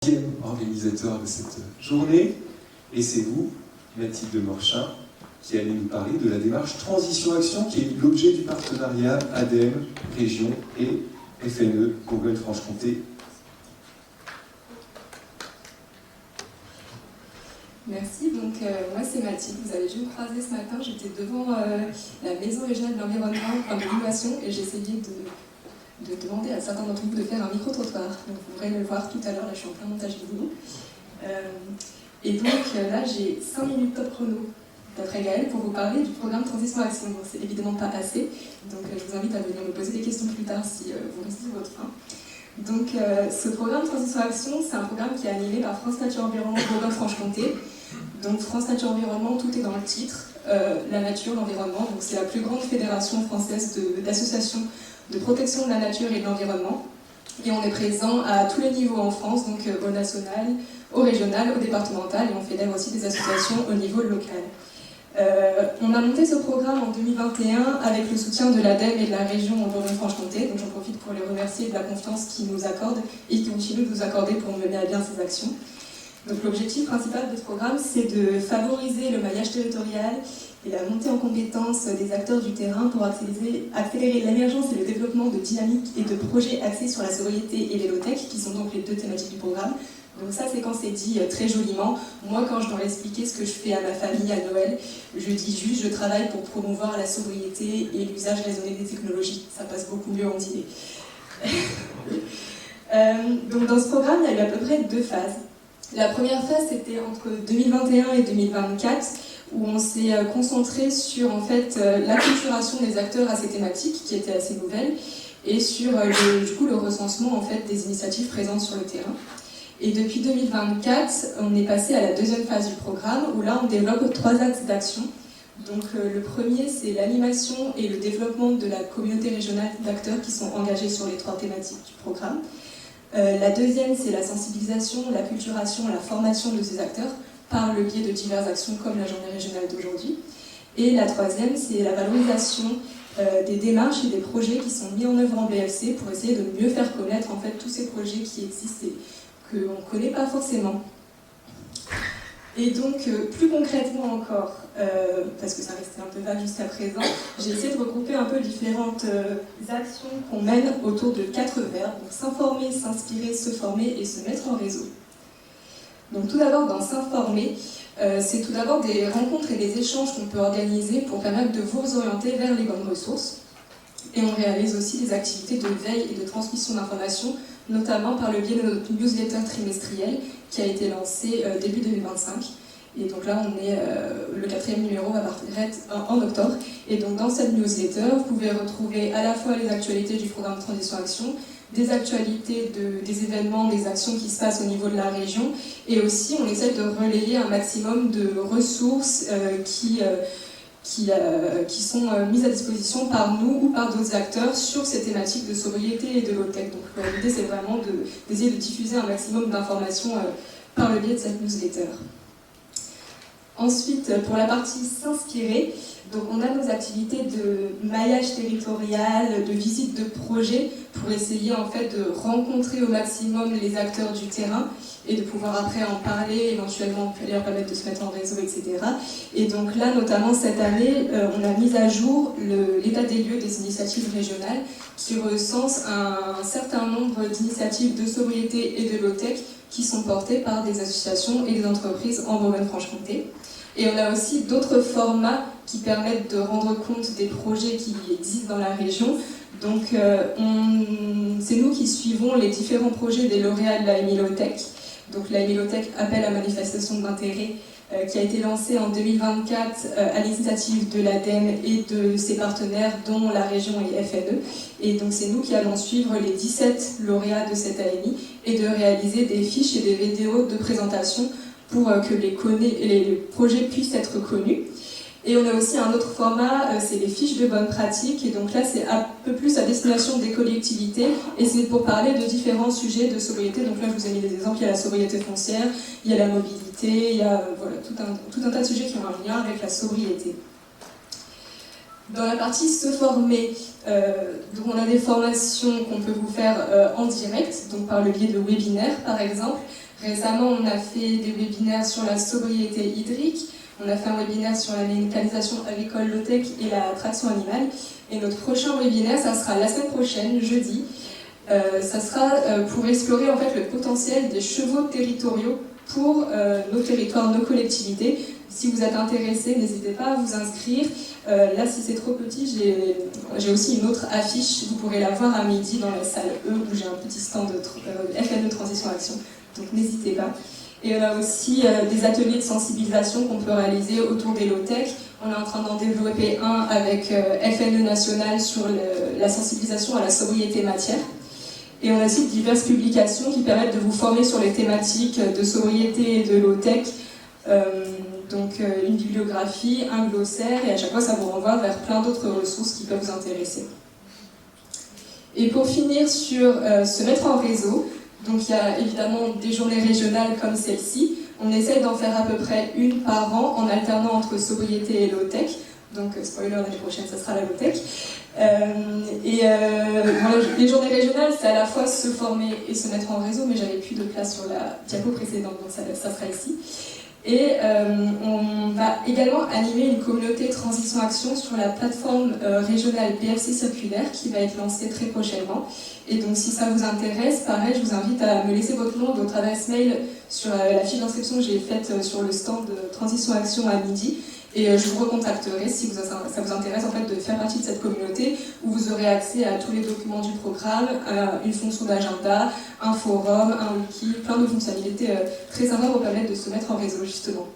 Deuxième organisateur de cette journée, et c'est vous, Mathilde Morchin, qui allez nous parler de la démarche Transition Action, qui est l'objet du partenariat ADEME, Région et FNE, Bourgogne-Franche-Comté. Merci, donc moi c'est Mathilde, vous avez dû me croiser ce matin, j'étais devant la Maison régionale de l'environnement, de l'innovation, et j'essayais de demander à certains d'entre vous de faire un micro-trottoir. Donc vous pourrez le voir tout à l'heure, là je suis en plein montage vidéo. Et donc là j'ai 5 minutes top chrono, d'après Gaëlle, pour vous parler du programme Transition Action. Donc c'est évidemment pas assez, donc je vous invite à venir me poser des questions plus tard si vous restez sur votre faim. Donc ce programme Transition Action, c'est un programme qui est animé par France Nature Environnement Bourgogne-Franche-Comté. Donc France Nature Environnement, tout est dans le titre, la nature, l'environnement. Donc c'est la plus grande fédération française d'associations de protection de la nature et de l'environnement. Et on est présent à tous les niveaux en France, donc au national, au régional, au départemental, et on fédère aussi des associations au niveau local. On a monté ce programme en 2021 avec le soutien de l'ADEME et de la région Bourgogne-Franche-Comté, donc j'en profite pour les remercier de la confiance qu'ils nous accordent et qui continuent de nous accorder pour mener à bien ces actions. Donc l'objectif principal de ce programme, c'est de favoriser le maillage territorial et la montée en compétence des acteurs du terrain pour accélérer l'émergence et le développement de dynamiques et de projets axés sur la sobriété et l'élotech, qui sont donc les deux thématiques du programme. Donc ça, c'est quand c'est dit très joliment. Moi, quand je dois expliquer ce que je fais à ma famille à Noël, je dis juste, je travaille pour promouvoir la sobriété et l'usage raisonné des technologies. Ça passe beaucoup mieux en dîner. Donc dans ce programme, il y a eu à peu près 2 phases. La première phase, c'était entre 2021 et 2024, où on s'est concentré sur en fait, l'acculturation des acteurs à ces thématiques, qui étaient assez nouvelles, et sur le recensement en fait, des initiatives présentes sur le terrain. Et depuis 2024, on est passé à la deuxième phase du programme, où là on développe 3 axes d'action. Donc le premier, c'est l'animation et le développement de la communauté régionale d'acteurs qui sont engagés sur les 3 thématiques du programme. La deuxième, c'est la sensibilisation, la culturation, la formation de ces acteurs par le biais de diverses actions comme la journée régionale d'aujourd'hui. Et la troisième, c'est la valorisation des démarches et des projets qui sont mis en œuvre en BFC pour essayer de mieux faire connaître en fait, tous ces projets qui existent et qu'on ne connaît pas forcément. Et donc, plus concrètement encore, parce que ça restait un peu vague jusqu'à présent, j'ai essayé de regrouper un peu différentes actions qu'on mène autour de 4 verbes, donc s'informer, s'inspirer, se former et se mettre en réseau. Donc tout d'abord, dans s'informer, c'est tout d'abord des rencontres et des échanges qu'on peut organiser pour permettre de vous orienter vers les bonnes ressources. Et on réalise aussi des activités de veille et de transmission d'informations, notamment par le biais de notre newsletter trimestriel qui a été lancé début 2025. Et donc là, on est, le 4e numéro va paraître en octobre. Et donc dans cette newsletter, vous pouvez retrouver à la fois les actualités du programme Transition Action, des actualités des événements, des actions qui se passent au niveau de la région. Et aussi, on essaie de relayer un maximum de ressources qui sont mises à disposition par nous ou par d'autres acteurs sur ces thématiques de sobriété et de low-tech. Donc l'idée, c'est vraiment d'essayer de diffuser un maximum d'informations par le biais de cette newsletter. Ensuite, pour la partie s'inspirer, donc on a nos activités de maillage territorial, de visite de projet, pour essayer en fait de rencontrer au maximum les acteurs du terrain et de pouvoir après en parler, éventuellement leur permettre de se mettre en réseau, etc. Et donc là, notamment cette année, on a mis à jour l'état des lieux des initiatives régionales qui recense un certain nombre d'initiatives de sobriété et de low-tech qui sont portées par des associations et des entreprises en Bourgogne-Franche-Comté. Et on a aussi d'autres formats qui permettent de rendre compte des projets qui existent dans la région. Donc c'est nous qui suivons les différents projets des lauréats de l'AMI Low-Tech. Donc l'AMI Low-Tech appel à manifestation d'intérêt qui a été lancé en 2024 à l'initiative de l'ADEME et de ses partenaires dont la région et FNE. Et donc c'est nous qui allons suivre les 17 lauréats de cette AMI et de réaliser des fiches et des vidéos de présentation pour que les projets puissent être connus. Et on a aussi un autre format, c'est les fiches de bonnes pratiques. Et donc là, c'est un peu plus à destination des collectivités. Et c'est pour parler de différents sujets de sobriété. Donc là, je vous ai mis des exemples. Il y a la sobriété foncière, il y a la mobilité, il y a voilà, tout un tas de sujets qui ont un lien avec la sobriété. Dans la partie se former, donc on a des formations qu'on peut vous faire en direct, donc par le biais de webinaires par exemple, Récemment, on a fait des webinaires sur la sobriété hydrique, on a fait un webinaire sur la mécanisation agricole low-tech et la traction animale. Et notre prochain webinaire, ça sera la semaine prochaine, jeudi. Ça sera pour explorer en fait le potentiel des chevaux territoriaux pour nos territoires, nos collectivités. Si vous êtes intéressés, n'hésitez pas à vous inscrire. Là, si c'est trop petit, j'ai aussi une autre affiche. Vous pourrez la voir à midi dans la salle E où j'ai un petit stand de FNE Transition Action. Donc n'hésitez pas. Et on a aussi des ateliers de sensibilisation qu'on peut réaliser autour des low-tech. On est en train d'en développer un avec FNE National sur la sensibilisation à la sobriété matière. Et on a aussi diverses publications qui permettent de vous former sur les thématiques de sobriété et de low-tech. Donc une bibliographie, un glossaire, et à chaque fois ça vous renvoie vers plein d'autres ressources qui peuvent vous intéresser. Et pour finir sur se mettre en réseau, donc il y a évidemment des journées régionales comme celle-ci. On essaie d'en faire à peu près une par an en alternant entre sobriété et low-tech. Donc spoiler, l'année prochaine ça sera la low-tech. Voilà, les journées régionales, c'est à la fois se former et se mettre en réseau, mais j'avais plus de place sur la diapo précédente, donc ça sera ici. Et on va également animer une communauté Transition Action sur la plateforme régionale BFC Circulaire qui va être lancée très prochainement. Et donc si ça vous intéresse, pareil, je vous invite à me laisser votre nom, votre adresse mail sur la fiche d'inscription que j'ai faite sur le stand de Transition Action à midi. Et je vous recontacterai si ça vous intéresse en fait de faire partie de cette communauté où vous aurez accès à tous les documents du programme, une fonction d'agenda, un forum, un wiki, plein de fonctionnalités très sympas pour permettre de se mettre en réseau justement.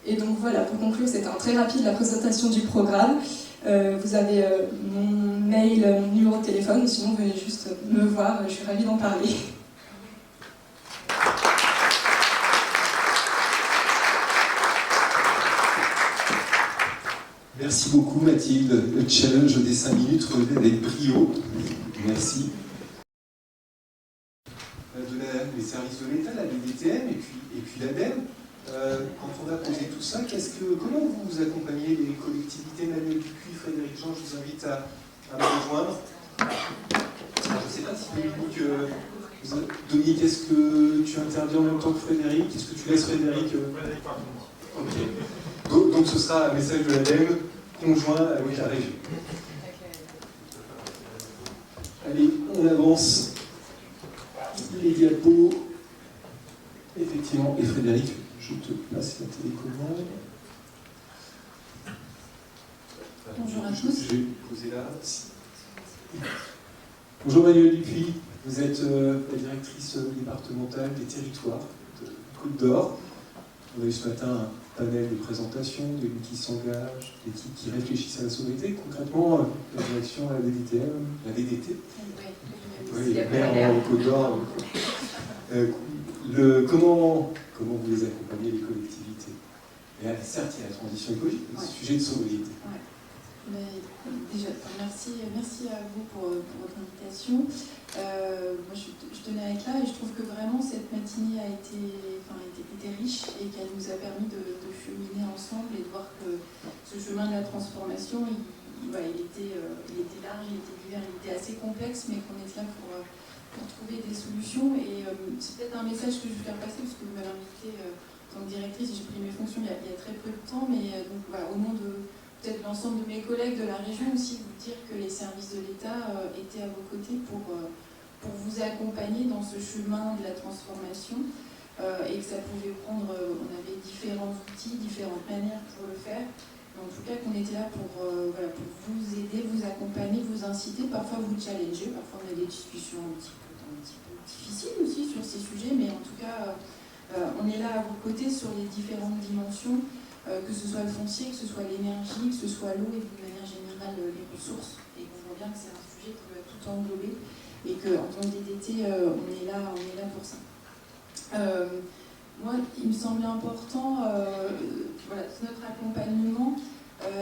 Et donc voilà, pour conclure, c'était un très rapide la présentation du programme. Vous avez mon mail, mon numéro de téléphone, sinon venez juste me voir, je suis ravie d'en parler. Merci beaucoup Mathilde. Le challenge des 5 minutes relevé avec brio. Merci. Les services de l'État, la DDTM et puis l'ADEME. Quand on a posé tout ça, comment vous accompagnez les collectivités? Manuel Dupuis, Frédéric Jean, je vous invite à me rejoindre. Je ne sais pas si Dominique, est-ce que tu interviens en même temps que Frédéric? Est-ce que tu laisses Frédéric Ok. Donc ce sera un message de l'ADEME conjoint avec la région. Allez, on avance. Les diapos. Effectivement. Et Frédéric, je te passe la télécommande. Bonjour à tous. Je vais poser là. Bonjour Manuel Dupuis, vous êtes la directrice départementale des territoires de Côte d'Or. On a eu ce matin un panel de présentation, d'élus qui s'engagent, d'équipes qui réfléchissent à la sobriété. Concrètement, la direction à la DDTM, la DDT. Oui, la maire en Côte d'Or. Comment vous les accompagnez, les collectivités? Et certes, il y a la transition écologique, mais le sujet de sobriété. Ouais. Mais, déjà, merci à vous pour votre invitation. Moi, je tenais à être là et je trouve que vraiment cette matinée a été riche et qu'elle nous a permis de cheminer ensemble et de voir que ce chemin de la transformation, il était large, il était divers, il était assez complexe, mais qu'on est là pour trouver des solutions. Et c'est peut-être un message que je vais faire passer, parce que vous m'avez invitée en tant que directrice, j'ai pris mes fonctions il y a très peu de temps, mais donc voilà, au nom de peut-être l'ensemble de mes collègues de la région aussi, vous dire que les services de l'État étaient à vos côtés pour vous accompagner dans ce chemin de la transformation et que ça pouvait prendre, on avait différents outils, différentes manières pour le faire. Mais en tout cas, qu'on était là pour vous aider, vous accompagner, vous inciter, parfois vous challenger, parfois on a des discussions un petit peu difficiles aussi sur ces sujets, mais en tout cas, on est là à vos côtés sur les différentes dimensions. Que ce soit le foncier, que ce soit l'énergie, que ce soit l'eau et d'une manière générale les ressources. Et on voit bien que c'est un sujet qui doit tout englober et qu'en tant que DDT, on est là pour ça. Moi, il me semblait important, notre accompagnement,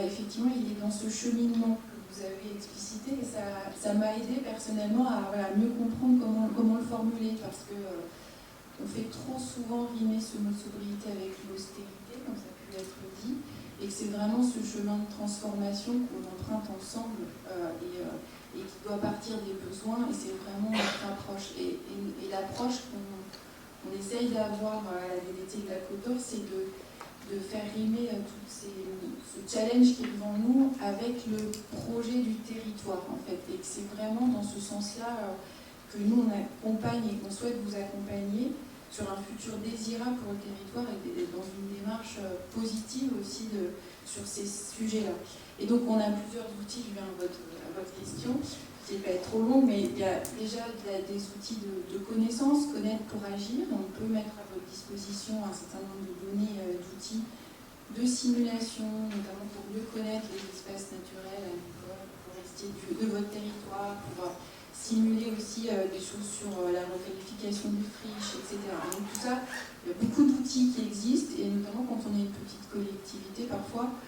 effectivement, il est dans ce cheminement que vous avez explicité et ça m'a aidé personnellement à mieux comprendre comment le formuler parce que on fait trop souvent rimer ce mot sobriété avec l'austérité, comme ça être dit, et que c'est vraiment ce chemin de transformation qu'on emprunte ensemble et qui doit partir des besoins, et c'est vraiment notre approche. Et l'approche qu'on qu'on essaye d'avoir à la DDT de la Côte d'Or, c'est de faire rimer tout ce challenge qui est devant nous avec le projet du territoire, en fait. Et que c'est vraiment dans ce sens-là que nous, on accompagne et qu'on souhaite vous accompagner sur un futur désirable pour le territoire et dans une démarche positive aussi sur ces sujets-là. Et donc, on a plusieurs outils, je viens à votre question, qui ne va pas être trop long, mais il y a déjà des outils de connaissance, connaître pour agir. On peut mettre à votre disposition un certain nombre de données, d'outils de simulation, notamment pour mieux connaître les espaces naturels, agricoles, forestiers de votre territoire, pour simuler aussi des choses sur la requalification des friches, etc. Donc tout ça, il y a beaucoup d'outils qui existent, et notamment quand on est une petite collectivité, parfois,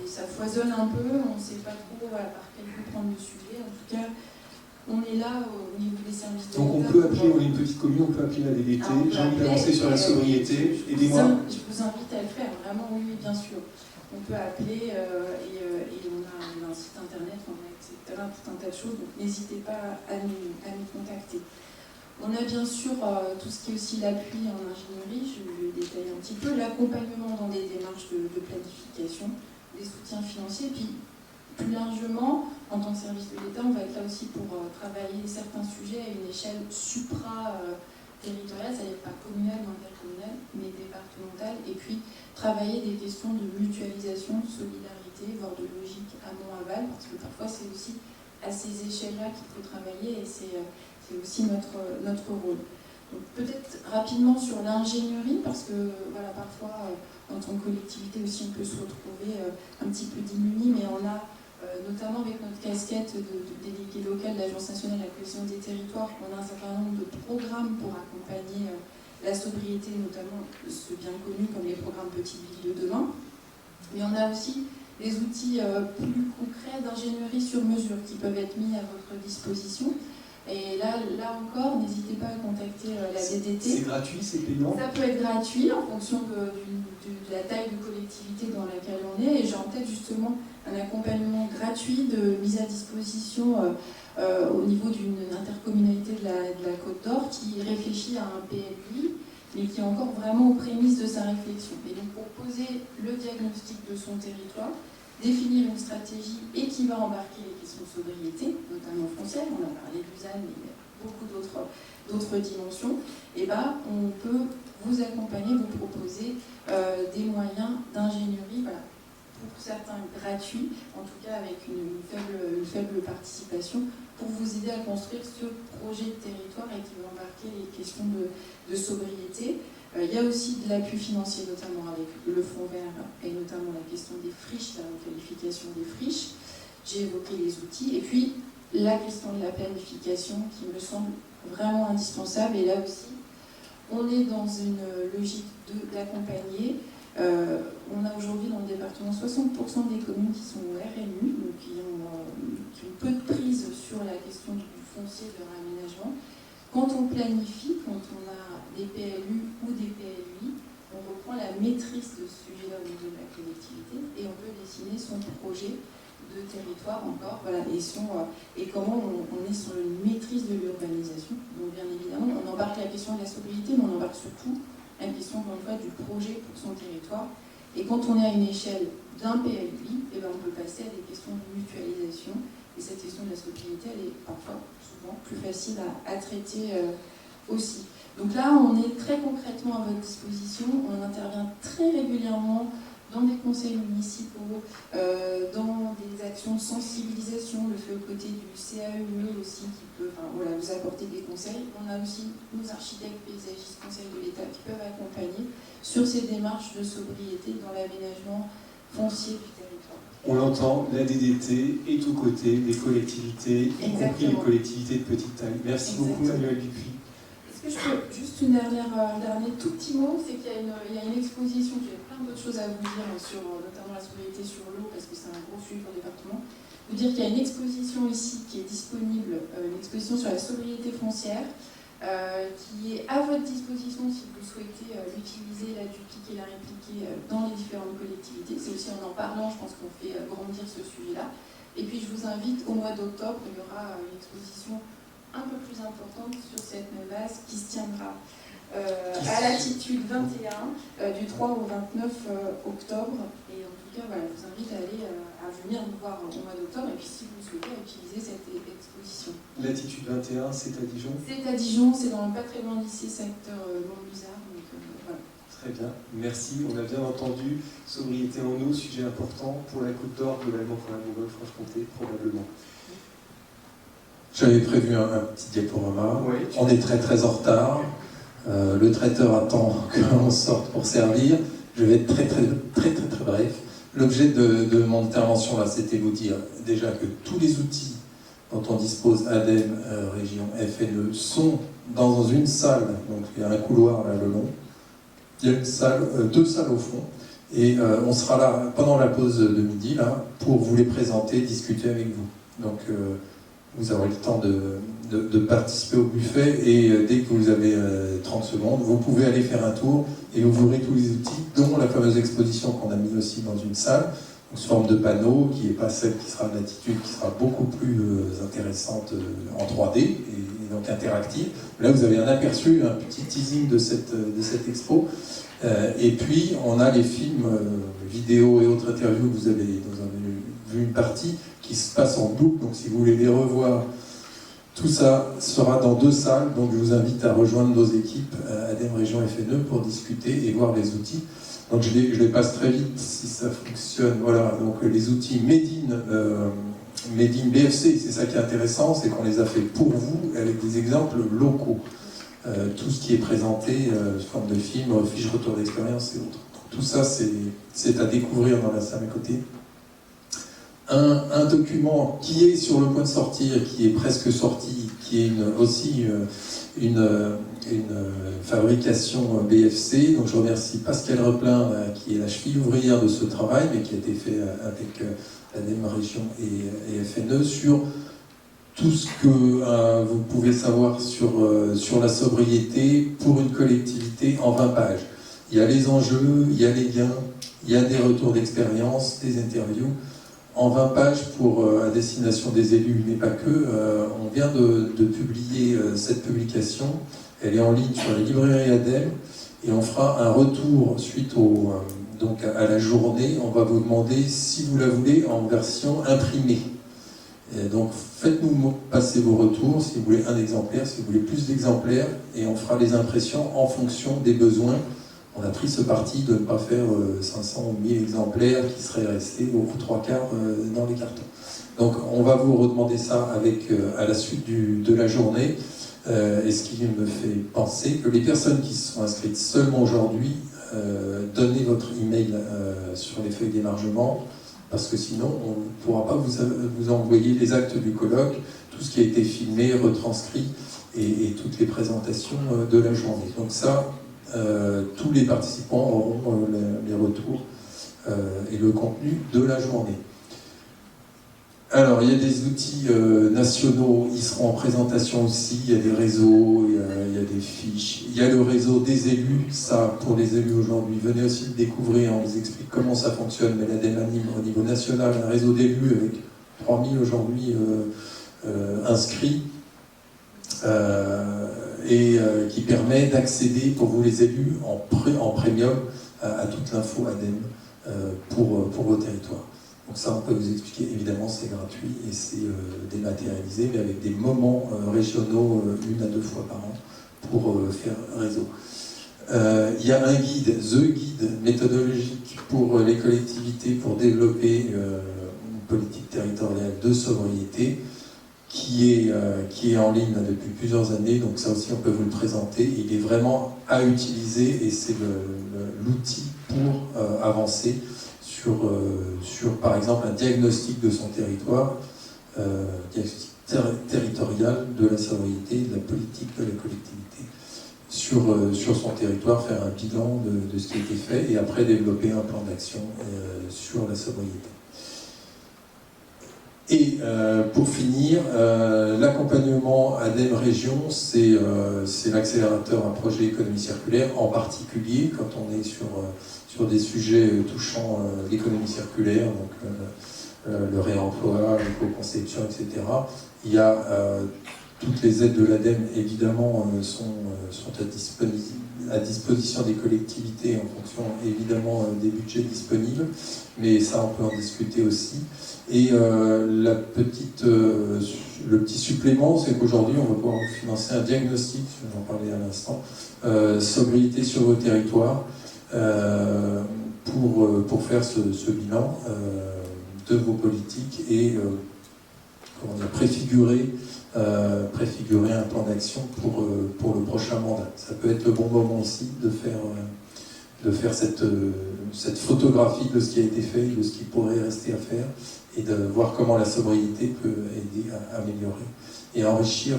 ça foisonne un peu, on ne sait pas trop par quel bout prendre le sujet. En tout cas, on est là au niveau des services de l'État. Donc on peut appeler, on est une petite commune, on peut appeler la DDT, j'ai envie d'avancer sur la sobriété, aidez-moi. Je vous invite à le faire, vraiment, oui, bien sûr. On peut appeler et on a un site internet, on a etc., tout un tas de choses, donc n'hésitez pas à nous contacter. On a bien sûr tout ce qui est aussi l'appui en ingénierie, je vais détailler un petit peu, l'accompagnement dans des démarches de planification, des soutiens financiers, et puis plus largement, en tant que service de l'État, on va être là aussi pour travailler certains sujets à une échelle supra-territoriale, c'est-à-dire pas communale ou intercommunale, mais départementale, et puis travailler des questions de mutualisation, de solidarité, voire de logique amont-aval, parce que parfois c'est aussi à ces échelles-là qu'il faut travailler, et c'est aussi notre rôle. Donc peut-être rapidement sur l'ingénierie, parce que voilà, parfois en tant que collectivité aussi on peut se retrouver un petit peu démunis, mais on a notamment avec notre casquette de délégué local de l'Agence nationale de la cohésion des territoires, on a un certain nombre de programmes pour accompagner la sobriété, notamment ceux bien connus comme les programmes Petites Villes de demain, mais on a aussi des outils plus concrets d'ingénierie sur mesure qui peuvent être mis à votre disposition. Et là encore, n'hésitez pas à contacter la DDT. C'est gratuit, c'est payant? Ça peut être gratuit en fonction de la taille de collectivité dans laquelle on est. Et j'ai en tête justement un accompagnement gratuit de mise à disposition au niveau d'une intercommunalité de la Côte d'Or qui réfléchit à un PLUI, mais qui est encore vraiment aux prémices de sa réflexion. Et donc pour poser le diagnostic de son territoire, définir une stratégie et qui va embarquer les questions de sobriété, notamment foncière, on a parlé du ZAN, mais il y a beaucoup d'autres dimensions, et on peut vous accompagner, vous proposer des moyens d'ingénierie, voilà, pour certains gratuits, en tout cas avec une faible participation, pour vous aider à construire ce projet de territoire et qui va embarquer les questions de sobriété. Il y a aussi de l'appui financier, notamment avec le fonds vert et notamment la question des friches, la requalification des friches. J'ai évoqué les outils. Et puis, la question de la planification qui me semble vraiment indispensable. Et là aussi, on est dans une logique d'accompagner. On a aujourd'hui dans le département 60% des communes qui sont au RNU, donc qui ont peu de prise sur la question du foncier, de leur aménagement. Quand on planifie, quand on a des PLU ou des PLUI, on reprend la maîtrise de ce sujet-là au niveau de la collectivité et on peut dessiner son projet de territoire encore, voilà, et comment on est sur une maîtrise de l'urbanisation. Donc bien évidemment, on embarque la question de la sobriété, mais on embarque surtout la question, encore une fois, du projet pour son territoire. Et quand on est à une échelle d'un PLUI, on peut passer à des questions de mutualisation. Et cette question de la sobriété, elle est parfois, souvent, plus facile à traiter aussi. Donc là, on est très concrètement à votre disposition. On intervient très régulièrement dans des conseils municipaux, dans des actions de sensibilisation, le fait aux côtés du CAUE aussi, qui peut vous apporter des conseils. On a aussi nos architectes paysagistes, conseils de l'État, qui peuvent accompagner sur ces démarches de sobriété dans l'aménagement foncier du territoire. On l'entend, la DDT est aux côtés des collectivités, y compris les collectivités de petite taille. Merci beaucoup, Manuel Dupuis. Est-ce que je peux juste un dernier tout petit mot, c'est qu'il y a une exposition, j'ai plein d'autres choses à vous dire sur notamment la sobriété sur l'eau, parce que c'est un gros sujet pour le département. Vous dire qu'il y a une exposition ici qui est disponible, une exposition sur la sobriété foncière, qui est à votre disposition si vous souhaitez l'utiliser, la dupliquer, la répliquer dans les différentes collectivités. C'est aussi en parlant, je pense qu'on fait grandir ce sujet-là. Et puis je vous invite au mois d'octobre, il y aura une exposition un peu plus importante sur cette même base qui se tiendra à Latitude 21 du 3 au 29 octobre. Et en tout cas, voilà, je vous invite à venir nous voir au mois d'octobre et puis si vous souhaitez utiliser cette exposition. Latitude 21, c'est à Dijon? C'est à Dijon, c'est dans le pas très loin d'ici, secteur Montbuzard. Voilà. Très bien, merci. On a bien entendu sobriété en eau, sujet important pour la Côte d'Or, globalement pour la Bourgogne-Franche-Comté, probablement. J'avais prévu un petit diaporama. Oui, on est très en retard. Le traiteur attend qu'on sorte pour servir. Je vais être très bref. L'objet de mon intervention là, c'était vous dire déjà que tous les outils dont on dispose, ADEME, région FNE, sont dans une salle. Donc il y a un couloir là le long. Il y a une salle, deux salles au fond. Et on sera là pendant la pause de midi là, pour vous les présenter, discuter avec vous. Donc vous aurez le temps de participer au buffet et dès que vous avez 30 secondes, vous pouvez aller faire un tour et vous verrez tous les outils, dont la fameuse exposition qu'on a mis aussi dans une salle, sous forme de panneau, qui n'est pas celle qui sera de Latitude, qui sera beaucoup plus intéressante en 3D et donc interactive. Là, vous avez un aperçu, un petit teasing de cette expo. Et puis, on a les films, vidéos et autres interviews, vous avez vu une partie qui se passe en boucle, donc si vous voulez les revoir, tout ça sera dans deux salles, donc je vous invite à rejoindre nos équipes ADEME Région FNE pour discuter et voir les outils. Donc je les passe très vite si ça fonctionne. Voilà, donc les outils Made in BFC, c'est ça qui est intéressant, c'est qu'on les a fait pour vous avec des exemples locaux. Tout ce qui est présenté sous forme de film, fiche retour d'expérience et autres. Tout ça, c'est à découvrir dans la salle à côté. Un document qui est sur le point de sortir, qui est presque sorti, qui est aussi une fabrication BFC. Donc je remercie Pascal Replin, qui est la cheville ouvrière de ce travail, mais qui a été fait avec ADEME Région et FNE sur tout ce que vous pouvez savoir sur la sobriété pour une collectivité en 20 pages. Il y a les enjeux, il y a les gains, il y a des retours d'expérience, des interviews. En 20 pages à destination des élus, mais pas que. On vient de publier cette publication. Elle est en ligne sur la librairie ADEME et on fera un retour suite donc à la journée. On va vous demander si vous la voulez en version imprimée. Et donc faites-nous passer vos retours, si vous voulez un exemplaire, si vous voulez plus d'exemplaires, et on fera les impressions en fonction des besoins. On a pris ce parti de ne pas faire 500 ou 1000 exemplaires qui seraient restés aux 3/4 dans les cartons. Donc on va vous redemander ça à la suite de la journée. Et ce qui me fait penser que les personnes qui se sont inscrites seulement aujourd'hui, donnez votre email sur les feuilles d'émargement, parce que sinon on ne pourra pas vous envoyer les actes du colloque, tout ce qui a été filmé, retranscrit, et toutes les présentations de la journée. Donc ça, tous les participants auront les retours et le contenu de la journée. Alors, il y a des outils nationaux, ils seront en présentation aussi, il y a des réseaux, il y a des fiches, il y a le réseau des élus, ça, pour les élus aujourd'hui, venez aussi le découvrir, on vous explique comment ça fonctionne, mais l'ADEME anime au niveau national un réseau d'élus avec 3000 aujourd'hui inscrits, qui permet d'accéder pour vous les élus en premium à toute l'info ADEME pour vos territoires. Donc ça, on peut vous expliquer, évidemment, c'est gratuit et c'est dématérialisé, mais avec des moments régionaux 1 à 2 fois par an pour faire réseau. Il y a un guide, The Guide méthodologique pour les collectivités pour développer une politique territoriale de sobriété qui est en ligne depuis plusieurs années, donc ça aussi on peut vous le présenter. Il est vraiment à utiliser et c'est l'outil pour avancer sur, par exemple, un diagnostic de son territoire, diagnostic territorial de la sobriété et de la politique de la collectivité sur son territoire, faire un bilan de ce qui a été fait et après développer un plan d'action sur la sobriété. Et pour finir, l'accompagnement ADEME Région, c'est l'accélérateur à projet économie circulaire, en particulier quand on est sur des sujets touchant l'économie circulaire, donc le réemploi, l'éco-conception, etc. Il y a toutes les aides de l'ADEME, évidemment, sont à disposition des collectivités en fonction, évidemment, des budgets disponibles, mais ça, on peut en discuter aussi. Et le petit supplément, c'est qu'aujourd'hui, on va pouvoir financer un diagnostic, j'en parlais à l'instant, sobriété sur vos territoires, pour faire ce bilan de vos politiques et préfigurer un plan d'action pour le prochain mandat. Ça peut être le bon moment aussi de faire cette photographie de ce qui a été fait, de ce qui pourrait rester à faire, et de voir comment la sobriété peut aider à améliorer et à enrichir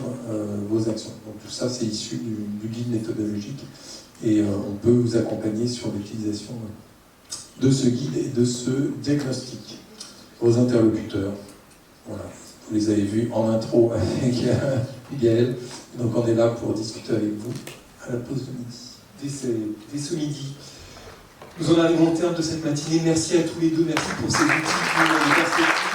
vos actions. Donc tout ça, c'est issu du guide méthodologique, et on peut vous accompagner sur l'utilisation de ce guide et de ce diagnostic. Vos interlocuteurs, voilà, vous les avez vus en intro avec Gaël, donc on est là pour discuter avec vous à la pause de midi. Dès ce midi. Nous en arrivons au terme de cette matinée. Merci à tous les deux, merci pour ces outils, pour les perspectives.